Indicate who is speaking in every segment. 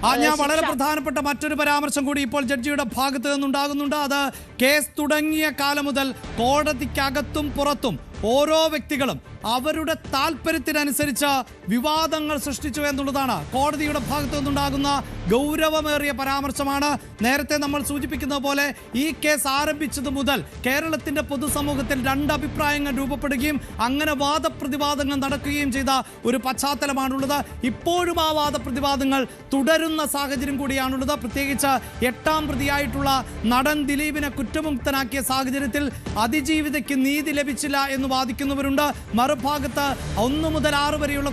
Speaker 1: ഞാൻ വളരെ പ്രധാനപ്പെട്ട മറ്റൊരു പരാമർശം കൂടി ഇപ്പോൾ ജഡ്ജിയുടെ ഭാഗത്ത് നിന്നുണ്ടാകുന്നുണ്ട്. അത് കേസ് തുടങ്ങിയ കാലം മുതൽ കോടതിക്കകത്തും പുറത്തും ഓരോ വ്യക്തികളും അവരുടെ താല്പര്യത്തിനനുസരിച്ച് വിവാദങ്ങൾ സൃഷ്ടിച്ചു എന്നുള്ളതാണ് കോടതിയുടെ ഭാഗത്തു നിന്നുണ്ടാകുന്ന ഗൗരവമേറിയ പരാമർശമാണ്. നേരത്തെ നമ്മൾ സൂചിപ്പിക്കുന്നത് പോലെ ഈ കേസ് ആരംഭിച്ചത് മുതൽ കേരളത്തിന്റെ പൊതുസമൂഹത്തിൽ രണ്ട് അഭിപ്രായങ്ങൾ രൂപപ്പെടുകയും അങ്ങനെ വാദപ്രതിവാദങ്ങൾ നടക്കുകയും ചെയ്ത ഒരു പശ്ചാത്തലമാണുള്ളത്. ഇപ്പോഴും ആ വാദപ്രതിവാദങ്ങൾ തുടരുന്ന സാഹചര്യം കൂടിയാണുള്ളത്. പ്രത്യേകിച്ച് 8ാം പ്രതിയായിട്ടുള്ള നടൻ ദിലീപിനെ കുറ്റമുക്തനാക്കിയ സാഹചര്യത്തിൽ അതിജീവിതയ്ക്ക് നീതി ലഭിച്ചില്ല എന്ന് വാദിക്കുന്നവരുണ്ട്. മറുഭാഗത്ത് 1 മുതൽ 6 വരെയുള്ള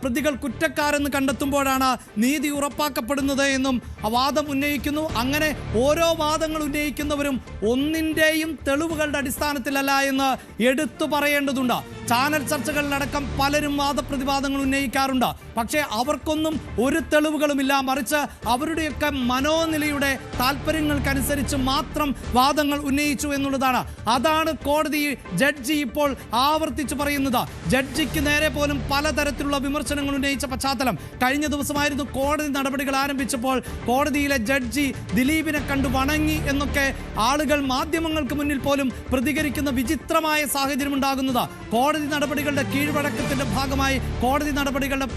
Speaker 1: പ്രതികൾ കുറ്റക്കാരെന്ന് കണ്ടെത്തുമ്പോഴാണ് നീതി ഉറപ്പാക്കപ്പെടുന്നത് എന്നും വാദം ഉന്നയിക്കുന്നു. അങ്ങനെ ഓരോ വാദങ്ങൾ ഉന്നയിക്കുന്നവരും ഒന്നിൻ്റെയും തെളിവുകളുടെ അടിസ്ഥാനത്തിലല്ല എന്ന് എടുത്തു പറയേണ്ടതുണ്ട്. ചാനൽ ചർച്ചകളിലടക്കം പലരും വാദപ്രതിവാദങ്ങൾ ഉന്നയിക്കാറുണ്ട്. പക്ഷേ അവർക്കൊന്നും ഒരു തെളിവുകളുമില്ല. മറിച്ച് അവരുടെയൊക്കെ മനോനിലയുടെ താല്പര്യങ്ങൾക്കനുസരിച്ച് മാത്രം വാദങ്ങൾ ഉന്നയിച്ചു എന്നുള്ളതാണ്. അതാണ് കോടതി ജഡ്ജി ഇപ്പോൾ ആവർത്തിച്ചു പറയുന്നത്. ജഡ്ജിക്ക് നേരെ പോലും പലതരത്തിലുള്ള വിമർശനങ്ങൾ ഉന്നയിച്ച പശ്ചാത്തലം കഴിഞ്ഞ ദിവസമായിരുന്നു. കോടതി നടപടികൾ ആരംഭിച്ചപ്പോൾ കോടതിയിലെ ജഡ്ജി ദിലീപിനെ കണ്ടു വണങ്ങി എന്നൊക്കെ ആളുകൾ മാധ്യമങ്ങൾക്ക് മുന്നിൽ പോലും പ്രതികരിക്കുന്ന വിചിത്രമായ സാഹചര്യം ഉണ്ടാകുന്നത്. കോടതി നടപടികളുടെ കീഴ്വഴക്കത്തിന്റെ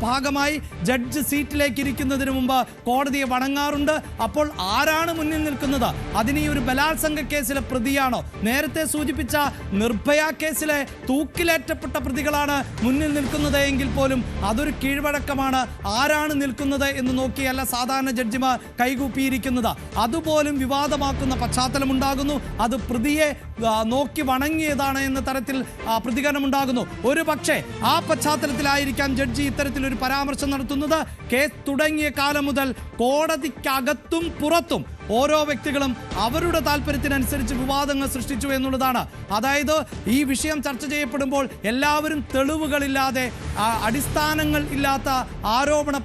Speaker 1: ഭാഗമായി ജഡ്ജ് സീറ്റിലേക്ക് ഇരിക്കുന്നതിന് മുമ്പ് കോടതിയെ വണങ്ങാറുണ്ട്. അപ്പോൾ ആരാണ് മുന്നിൽ നിൽക്കുന്നത്? അതിന് ഈ ഒരു ബലാത്സംഗ കേസിലെ പ്രതിയാണോ? നേരത്തെ സൂചിപ്പിച്ച നിർഭയ കേസിലെ തൂക്കിലേറ്റപ്പെട്ട പ്രതികളാണ് മുന്നിൽ നിൽക്കുന്നത് എങ്കിൽ പോലും അതൊരു കീഴ്വഴക്കമാണ്. ആരാണ് നിൽക്കുന്നത് എന്ന് നോക്കിയല്ല സാധാരണ ജഡ്ജിമാർ കൈകൂപ്പിയിരിക്കുന്നത്. അതുപോലും വിവാദമാക്കുന്ന പശ്ചാത്തലം ഉണ്ടാകുന്നു. അത് പ്രതിയെ നോക്കി വണങ്ങിയതാണ് എന്ന തരത്തിൽ പ്രതികരണം ഉണ്ടാകുന്നു. ഒരു പക്ഷേ ആ പശ്ചാത്തലത്തിലായിരിക്കാം ജഡ്ജി ഇത്തരത്തിലൊരു പരാമർശം നടത്തുന്നത്. കേസ് തുടങ്ങിയ കാലം മുതൽ കോടതിക്കകത്തും പുറത്തും ഓരോ വ്യക്തികളും അവരുടെ താല്പര്യത്തിനനുസരിച്ച് വിവാദങ്ങൾ സൃഷ്ടിച്ചു എന്നുള്ളതാണ്. അതായത് ഈ വിഷയം ചർച്ച ചെയ്യപ്പെടുമ്പോൾ എല്ലാവരും തെളിവുകളില്ലാതെ അടിസ്ഥാനങ്ങൾ ഇല്ലാത്ത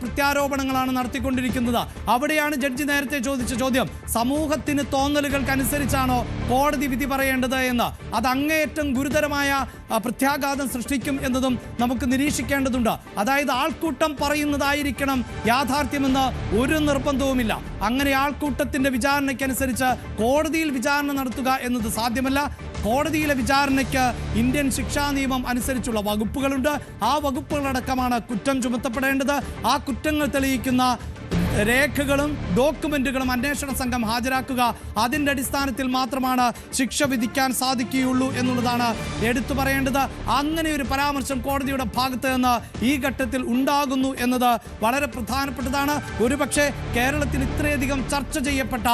Speaker 1: പ്രത്യാരോപണങ്ങളാണ് നടത്തിക്കൊണ്ടിരിക്കുന്നത്. അവിടെയാണ് ജഡ്ജി നേരത്തെ ചോദിച്ച ചോദ്യം, സമൂഹത്തിന് തോന്നലുകൾക്കനുസരിച്ചാണോ കോടതി വിധി പറയേണ്ടത് എന്ന്. അത് അങ്ങേയറ്റം ഗുരുതരമായ പ്രത്യാഘാതം സൃഷ്ടിക്കും എന്നതും നമുക്ക് നിരീക്ഷിക്കേണ്ടതുണ്ട്. അതായത് ആൾക്കൂട്ടം പറയുന്നതായിരിക്കണം യാഥാർത്ഥ്യമെന്ന് ഒരു നിർബന്ധവുമില്ല. അങ്ങനെ ആൾക്കൂട്ടത്തിന്റെ വിചാരണയ്ക്കനുസരിച്ച് കോടതിയിൽ വിചാരണ നടത്തുക എന്നത് സാധ്യമല്ല. കോടതിയിലെ വിചാരണയ്ക്ക് ഇന്ത്യൻ ശിക്ഷാ നിയമം അനുസരിച്ചുള്ള വകുപ്പുകളുണ്ട്. ആ വകുപ്പുകളടക്കമാണ് കുറ്റം ചുമത്തപ്പെടേണ്ടത്. ആ കുറ്റങ്ങൾ തെളിയിക്കുന്ന രേഖകളും ഡോക്യുമെന്റുകളും അന്വേഷണ സംഘം ഹാജരാക്കുക. അതിൻ്റെ അടിസ്ഥാനത്തിൽ മാത്രമാണ് ശിക്ഷ വിധിക്കാൻ സാധിക്കുകയുള്ളൂ എന്നുള്ളതാണ് എടുത്തു പറയേണ്ടത്. അങ്ങനെ ഒരു പരാമർശം കോടതിയുടെ ഭാഗത്ത് നിന്ന് ഈ ഘട്ടത്തിൽ ഉണ്ടാകുന്നു എന്നത് വളരെ പ്രധാനപ്പെട്ടതാണ്. ഒരുപക്ഷെ കേരളത്തിൽ ഇത്രയധികം ചർച്ച ചെയ്യപ്പെട്ട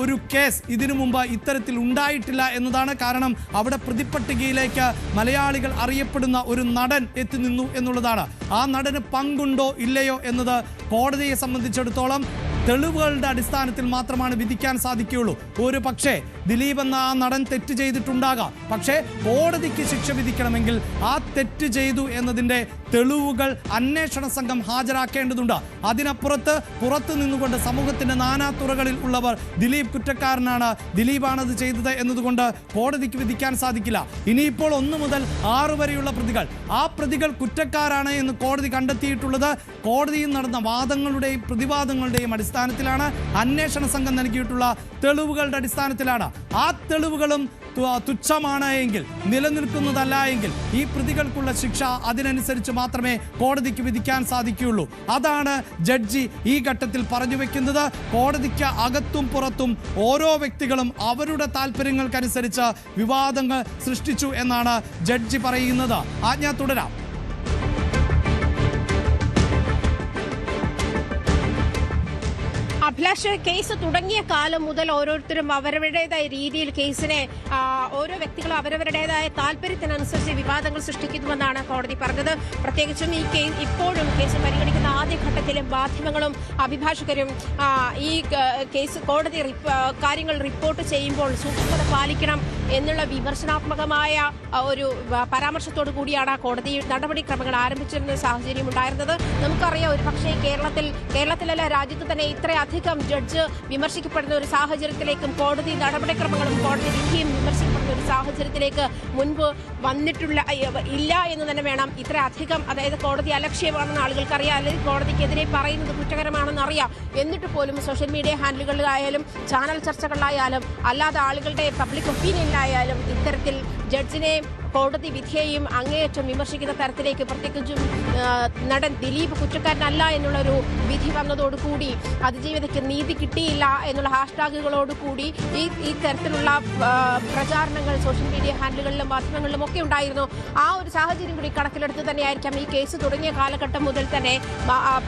Speaker 1: ഒരു കേസ് ഇതിനു മുമ്പ് ഇത്തരത്തിൽ ഉണ്ടായിട്ടില്ല എന്നതാണ്. കാരണം അവിടെ പ്രതിപ്പട്ടികയിലേക്ക് മലയാളികൾ അറിയപ്പെടുന്ന ഒരു നടൻ എത്തി നിന്നു എന്നുള്ളതാണ്. ആ നടന് പങ്കുണ്ടോ ഇല്ലയോ എന്നത് കോടതിയെ സംബന്ധിച്ചിടത്തോളം തെളിവുകളുടെ അടിസ്ഥാനത്തിൽ മാത്രമാണ് വിധിക്കാൻ സാധിക്കുകയുള്ളൂ. ഒരു പക്ഷേ ദിലീപ് എന്ന ആ നടൻ തെറ്റ് ചെയ്തിട്ടുണ്ടാകാം. പക്ഷേ കോടതിക്ക് ശിക്ഷ വിധിക്കണമെങ്കിൽ ആ തെറ്റ് ചെയ്തു എന്നതിൻ്റെ തെളിവുകൾ അന്വേഷണ സംഘം ഹാജരാക്കേണ്ടതുണ്ട്. അതിനപ്പുറത്ത് പുറത്തു നിന്നുകൊണ്ട് സമൂഹത്തിൻ്റെ നാനാതുറകളിൽ ഉള്ളവർ ദിലീപ് കുറ്റക്കാരനാണ്, ദിലീപാണത് ചെയ്തത് എന്നതുകൊണ്ട് കോടതിക്ക് വിധിക്കാൻ സാധിക്കില്ല. ഇനിയിപ്പോൾ 1 മുതൽ 6 വരെയുള്ള പ്രതികൾ, ആ പ്രതികൾ കുറ്റക്കാരാണ് എന്ന് കോടതി കണ്ടെത്തിയിട്ടുള്ളത് കോടതിയിൽ നടന്ന വാദങ്ങളുടെയും പ്രതിവാദങ്ങളുടെയും അടിസ്ഥാനത്തിലാണ്. അന്വേഷണ സംഘം നൽകിയിട്ടുള്ള തെളിവുകളുടെ അടിസ്ഥാനത്തിലാണ്. ആ തെളിവുകളും തുച്ഛമാണ് എങ്കിൽ, നിലനിൽക്കുന്നതല്ല എങ്കിൽ ഈ പ്രതികൾക്കുള്ള ശിക്ഷ അതിനനുസരിച്ച് മാത്രമേ കോടതിക്ക് വിധിക്കാൻ സാധിക്കുകയുള്ളൂ. അതാണ് ജഡ്ജി ഈ ഘട്ടത്തിൽ പറഞ്ഞു വെക്കുന്നത്. കോടതിക്ക് അകത്തും പുറത്തും ഓരോ വ്യക്തികളും അവരുടെ താല്പര്യങ്ങൾക്കനുസരിച്ച് വിവാദങ്ങൾ സൃഷ്ടിച്ചു എന്നാണ് ജഡ്ജി പറയുന്നത്. ആജ്ഞ തുടരാം.
Speaker 2: അഭിലാഷ്, കേസ് തുടങ്ങിയ കാലം മുതൽ ഓരോരുത്തരും അവരവരുടേതായ രീതിയിൽ കേസിനെ ഓരോ വ്യക്തികളും അവരവരുടേതായ താല്പര്യത്തിനനുസരിച്ച് വിവാദങ്ങൾ സൃഷ്ടിക്കുന്നുവെന്നാണ് കോടതി പറഞ്ഞത്. പ്രത്യേകിച്ചും ഈ ഇപ്പോഴും കേസ് പരിഗണിക്കുന്ന ആദ്യഘട്ടത്തിലും മാധ്യമങ്ങളും അഭിഭാഷകരും ഈ കേസ് കോടതി കാര്യങ്ങൾ റിപ്പോർട്ട് ചെയ്യുമ്പോൾ സൂക്ഷ്മത പാലിക്കണം എന്നുള്ള വിമർശനാത്മകമായ ഒരു പരാമർശത്തോടു കൂടിയാണ് കോടതി നടപടിക്രമങ്ങൾ ആരംഭിച്ചിരുന്ന സാഹചര്യം ഉണ്ടായിരുന്നത്. നമുക്കറിയാം, ഒരു പക്ഷേ കേരളത്തിലല്ല രാജ്യത്ത് തന്നെ ഇത്രയധികം ജഡ്ജ് വിമർശിക്കപ്പെടുന്ന ഒരു സാഹചര്യത്തിലേക്കും കോടതി നടപടിക്രമങ്ങളും കോടതി വിധിയും വിമർശിക്കപ്പെടുന്ന ഒരു സാഹചര്യത്തിലേക്ക് മുൻപ് ഇല്ല എന്ന് തന്നെ വേണം. ഇത്രയധികം, അതായത് കോടതി അലക്ഷ്യമാണെന്ന് ആളുകൾക്കറിയാം, അല്ലെങ്കിൽ കോടതിക്കെതിരെ പറയുന്നത് കുറ്റകരമാണെന്ന് അറിയാം. എന്നിട്ട് പോലും സോഷ്യൽ മീഡിയ ഹാൻഡിലുകളിലായാലും ചാനൽ ചർച്ചകളിലായാലും അല്ലാതെ ആളുകളുടെ പബ്ലിക് ഒപ്പീനിയനിലായാലും ഇത്തരത്തിൽ ജഡ്ജിനെ കോടതി വിധിയെയും അങ്ങേയറ്റം വിമർശിക്കുന്ന തരത്തിലേക്ക്, പ്രത്യേകിച്ചും നടൻ ദിലീപ് കുറ്റക്കാരനല്ല എന്നുള്ളൊരു വിധി വന്നതോടുകൂടി അതിജീവിതയ്ക്ക് നീതി കിട്ടിയില്ല എന്നുള്ള ഹാഷ്ടാഗുകളോടുകൂടി ഈ തരത്തിലുള്ള പ്രചാരണങ്ങൾ സോഷ്യൽ മീഡിയ ഹാൻഡിലുകളിലും മാധ്യമങ്ങളിലും ഒക്കെ ഉണ്ടായിരുന്നു. ആ ഒരു സാഹചര്യം കൂടി കണക്കിലെടുത്ത് തന്നെയായിരിക്കാം ഈ കേസ് തുടങ്ങിയ കാലഘട്ടം മുതൽ തന്നെ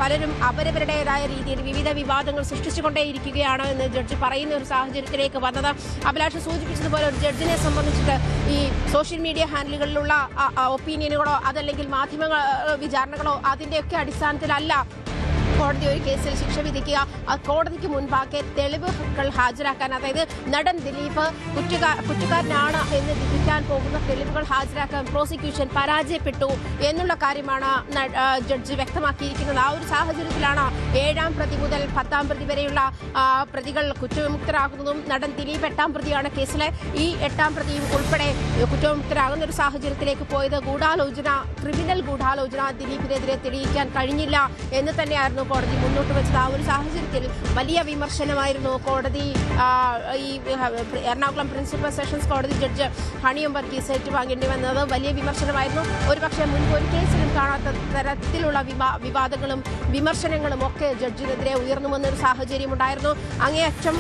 Speaker 2: പലരും അവരവരുടേതായ രീതിയിൽ വിവിധ വിവാദങ്ങൾ സൃഷ്ടിച്ചുകൊണ്ടേയിരിക്കുകയാണ് എന്ന് ജഡ്ജി പറയുന്ന ഒരു സാഹചര്യത്തിലേക്ക് വന്നത്. അഭിലാഷ് സൂചിപ്പിച്ചതുപോലെ ഒരു ജഡ്ജിനെ സംബന്ധിച്ചിട്ട് ഈ സോഷ്യൽ മീഡിയ ഹാൻഡിലുകളിലുള്ള ഒപ്പീനിയനുകളോ അതല്ലെങ്കിൽ മാധ്യമ വിചാരണകളോ അതിൻ്റെയൊക്കെ അടിസ്ഥാനത്തിലല്ല കോടതി ഒരു കേസിൽ ശിക്ഷ വിധിക്കുക. കോടതിക്ക് മുൻപാകെ തെളിവുകൾ ഹാജരാക്കാൻ, അതായത് നടൻ ദിലീപ് കുറ്റക്കാരനാണ് എന്ന് വിധിക്കാൻ പോകുന്ന തെളിവുകൾ ഹാജരാക്കാൻ പ്രോസിക്യൂഷൻ പരാജയപ്പെട്ടു എന്നുള്ള കാര്യമാണ് ജഡ്ജി വ്യക്തമാക്കിയിരിക്കുന്നത്. ആ ഒരു സാഹചര്യത്തിലാണ് 7ാം പ്രതി മുതൽ 10ാം പ്രതി വരെയുള്ള പ്രതികൾ കുറ്റവിമുക്തരാകുന്നതും നടൻ ദിലീപ് 8ാം പ്രതിയാണ് കേസിലെ. ഈ 8ാം പ്രതിയും ഉൾപ്പെടെ കുറ്റവിമുക്തരാകുന്ന ഒരു സാഹചര്യത്തിലേക്ക് പോയത്. ക്രിമിനൽ ഗൂഢാലോചന ദിലീപിനെതിരെ തെളിയിക്കാൻ കഴിഞ്ഞില്ല എന്ന് തന്നെയായിരുന്നു കോടതി മുന്നോട്ട് വെച്ചത്. ആ ഒരു സാഹചര്യത്തിൽ വലിയ വിമർശനമായിരുന്നു കോടതി ഈ എറണാകുളം പ്രിൻസിപ്പൽ സെഷൻസ് കോടതി ജഡ്ജ് ഹണിയം വർഗീസ് ഏറ്റുവാങ്ങേണ്ടി വന്നത്. വലിയ വിമർശനമായിരുന്നു. ഒരുപക്ഷെ മുൻപ് ഒരു കേസിലും കാണാത്ത തരത്തിലുള്ള വിവാദങ്ങളും വിമർശനങ്ങളും ഒക്കെ ജഡ്ജിനെതിരെ ഉയർന്നു വന്നൊരു സാഹചര്യം ഉണ്ടായിരുന്നു. അങ്ങേയറ്റം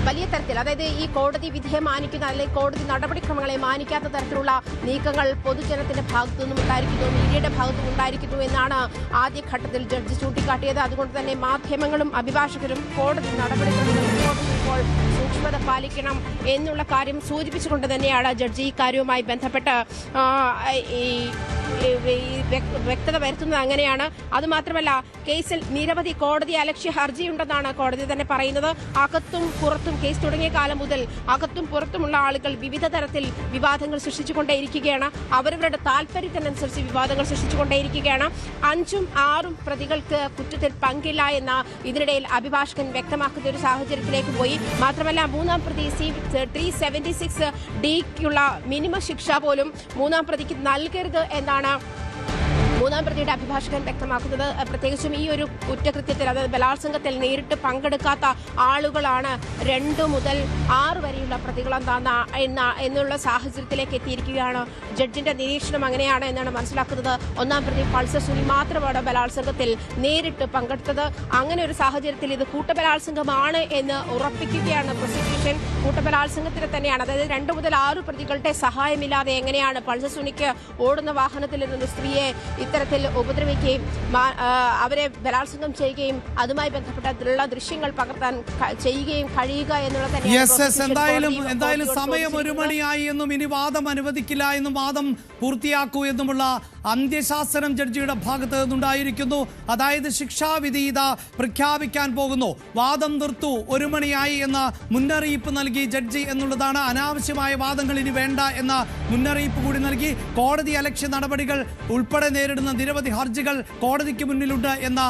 Speaker 2: വലിയ തരത്തിൽ, അതായത് ഈ കോടതി വിധിയെ മാനിക്കുന്ന അല്ലെങ്കിൽ കോടതി നടപടിക്രമങ്ങളെ മാനിക്കാത്ത തരത്തിലുള്ള നീക്കങ്ങൾ പൊതുജനത്തിന്റെ ഭാഗത്തുനിന്നും ഉണ്ടായിരിക്കുന്നു, മീഡിയയുടെ ഭാഗത്തും ഉണ്ടായിരിക്കുന്നു എന്നാണ് ആദ്യഘട്ടത്തിൽ ജഡ്ജി ചൂണ്ടിക്കാട്ടിയത്. അതുകൊണ്ട് തന്നെ മാധ്യമങ്ങളും അഭിഭാഷകരും കോടതി നടപടിക്രമങ്ങൾ ഇപ്പോൾ സൂക്ഷ്മത പാലിക്കണം എന്നുള്ള കാര്യം സൂചിപ്പിച്ചുകൊണ്ട് തന്നെയാണ് ജഡ്ജി ഈ കാര്യവുമായി ബന്ധപ്പെട്ട് വ്യക്തത വരുത്തുന്നത്. അങ്ങനെയാണ്. അതുമാത്രമല്ല, കേസിൽ നിരവധി കോടതി അലക്ഷ്യ ഹർജിയുണ്ടെന്നാണ് കോടതി തന്നെ പറയുന്നത്. അകത്തും പുറത്തും കേസ് തുടങ്ങിയ കാലം മുതൽ അകത്തും പുറത്തുമുള്ള ആളുകൾ വിവിധ തരത്തിൽ വിവാദങ്ങൾ സൃഷ്ടിച്ചുകൊണ്ടേയിരിക്കുകയാണ്. അവരവരുടെ താല്പര്യത്തിനനുസരിച്ച് വിവാദങ്ങൾ സൃഷ്ടിച്ചുകൊണ്ടേയിരിക്കുകയാണ്. 5ഉം 6ഉം പ്രതികൾക്ക് കുറ്റത്തിൽ പങ്കില്ല എന്ന ഇതിനിടയിൽ അഭിഭാഷകൻ വ്യക്തമാക്കുന്ന ഒരു സാഹചര്യത്തിലേക്ക് പോയി. മാത്രമല്ല, 3ാം പ്രതി C376 ഡിക്കുള്ള മിനിമം ശിക്ഷ പോലും 3ാം പ്രതിക്ക് നൽകരുത് എന്നാണ് 3ാം പ്രതിയുടെ അഭിഭാഷകൻ വ്യക്തമാക്കുന്നത്. പ്രത്യേകിച്ചും ഈ ഒരു കുറ്റകൃത്യത്തിൽ, അതായത് ബലാത്സംഗത്തിൽ നേരിട്ട് പങ്കെടുക്കാത്ത ആളുകളാണ് 2 മുതൽ 6 വരെയുള്ള എന്നുള്ള സാഹചര്യത്തിലേക്ക് എത്തിയിരിക്കുകയാണ്. ജഡ്ജിന്റെ നിരീക്ഷണം അങ്ങനെയാണ് എന്നാണ് മനസ്സിലാക്കുന്നത്. 1ാം പ്രതി പൾസർ സുനി മാത്രമാണ് ബലാത്സംഗത്തിൽ നേരിട്ട് പങ്കെടുത്തത്. അങ്ങനെ ഒരു സാഹചര്യത്തിൽ ഇത് കൂട്ടബലാത്സംഗമാണ് എന്ന് ഉറപ്പിക്കുകയാണ് പ്രോസിക്യൂഷൻ. കൂട്ടബലാത്സംഗത്തിന് തന്നെയാണ്, അതായത് 2 മുതൽ 6 പ്രതികളുടെ സഹായമില്ലാതെ എങ്ങനെയാണ് പൾസർ സുനിക്ക് ഓടുന്ന വാഹനത്തിൽ നിന്ന് സ്ത്രീയെ ഇത്തരത്തിൽ ഉപദ്രവിക്കുകയും അവരെ ബലാത്സംഗം ചെയ്യുകയും അതുമായി ബന്ധപ്പെട്ട ദൃശ്യങ്ങൾ പകർത്താൻ ചെയ്യുകയും കഴിയുക എന്നുള്ള
Speaker 1: തന്നെ. എന്തായാലും സമയം 1 മണിയായി എന്നും ഇനി വാദം അനുവദിക്കില്ല എന്നും വാദം പൂർത്തിയാക്കൂ എന്നുമുള്ള അന്ത്യശാസനം ജഡ്ജിയുടെ ഭാഗത്ത് നിന്നുണ്ടായിരിക്കുന്നു. അതായത് ശിക്ഷാവിധി ഇതാ പ്രഖ്യാപിക്കാൻ പോകുന്നു. വാദം നിർത്തു, 1 മണിയായി എന്ന മുന്നറിയിപ്പ് നൽകി ജഡ്ജി എന്നുള്ളതാണ്. അനാവശ്യമായ വാദങ്ങൾ ഇനി വേണ്ട എന്ന മുന്നറിയിപ്പ് കൂടി നൽകി. കോടതി അലക്ഷ്യ നടപടികൾ ഉൾപ്പെടെ നേരിടുന്ന നിരവധി ഹർജികൾ കോടതിക്ക് മുന്നിലുണ്ട് എന്ന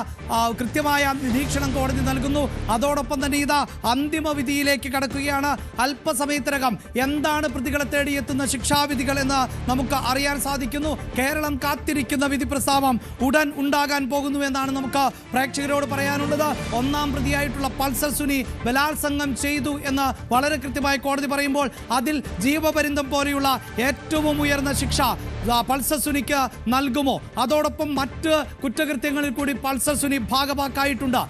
Speaker 1: കൃത്യമായ നിരീക്ഷണം കോടതി നൽകുന്നു. അതോടൊപ്പം തന്നെ ഇതാ അന്തിമ വിധിയിലേക്ക് കടക്കുകയാണ്. അല്പസമയത്തിനകം എന്താണ് പ്രതികളെ തേടിയെത്തുന്ന ശിക്ഷാവിധികൾ എന്ന് നമുക്ക് അറിയാൻ സാധിക്കുന്നു. കേരളം കാത്തിരിക്കുന്ന വിധി പ്രസ്താവം ഉടൻ ഉണ്ടാകാൻ പോകുന്നു എന്നാണ് നമുക്ക് പ്രേക്ഷകരോട് പറയാനുള്ളത്. 1ാം പ്രതിയായിട്ടുള്ള പൾസർ സുനി ബലാത്സംഗം ചെയ്തു എന്ന് വളരെ കൃത്യമായി കോടതി പറയുമ്പോൾ അതിൽ ജീവപര്യന്തം പോലെയുള്ള ഏറ്റവും ഉയർന്ന ശിക്ഷ പൾസർ സുനിക്ക് നൽകുമോ? അതോടൊപ്പം മറ്റ് കുറ്റകൃത്യങ്ങളിൽ കൂടി പൾസർ സുനി ഭാഗഭാക്കായിട്ടുണ്ട്.